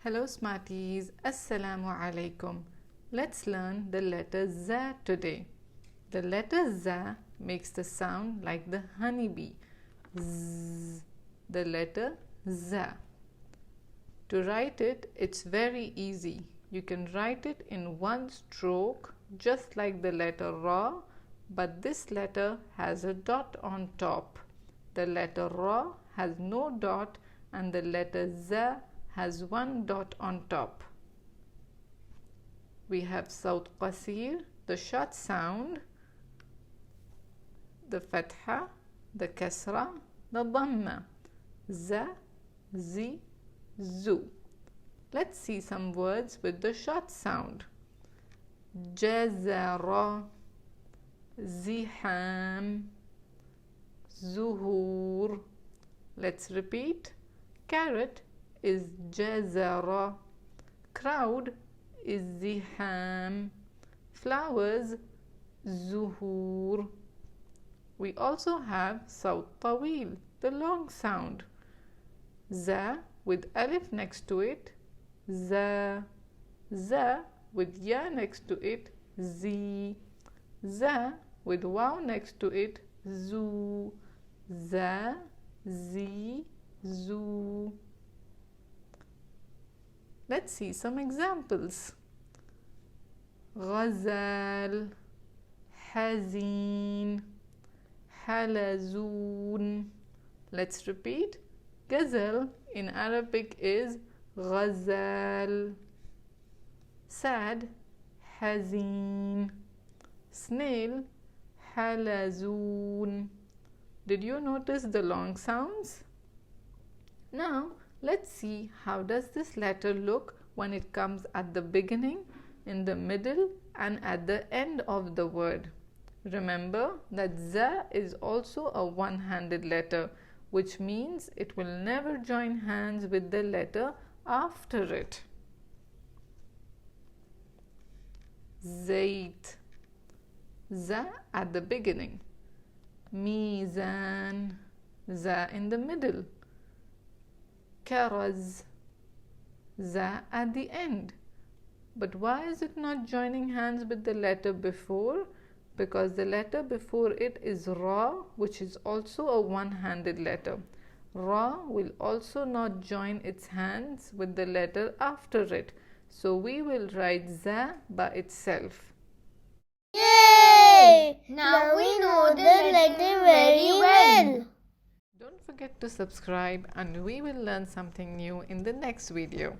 Hello Smarties, Assalamu alaikum. Let's learn the letter Z today. The letter Z makes the sound like the honeybee. Z. The letter Z. To write it, it's very easy. You can write it in one stroke just like the letter Ra, but this letter has a dot on top. The letter Ra has no dot and the letter Z has one dot on top. We have Saut Qasir, the short sound, the Fathah, the Kasra, the Dammah, Z, Z, Zu. Let's see some words with the short sound. Jazara, Ziham, Zuhur. Let's repeat. Carrot is jazara, crowd is ziham, flowers zuhur. We also have Saut Tawil, the long sound. Za with alif next to it, za, za with ya next to it, zi, za with wow next to it, zu, za, zi, zu. Let's see some examples. Ghazal, Hazin, Halazun. Let's repeat. Ghazal in Arabic is Ghazal. Sad, Hazin. Snail, Halazun. Did you notice the long sounds? Now, let's see how does this letter look when it comes at the beginning, in the middle and at the end of the word. Remember that Z is also a one-handed letter, which means it will never join hands with the letter after it. Zayt, Z at the beginning. Mizan, Z in the middle. Karaz, za at the end. But why is it not joining hands with the letter before? Because the letter before it is Ra, which is also a one-handed letter. Ra will also not join its hands with the letter after it. So we will write za by itself. Yay! Now we know the letter very well. Don't forget to subscribe and we will learn something new in the next video.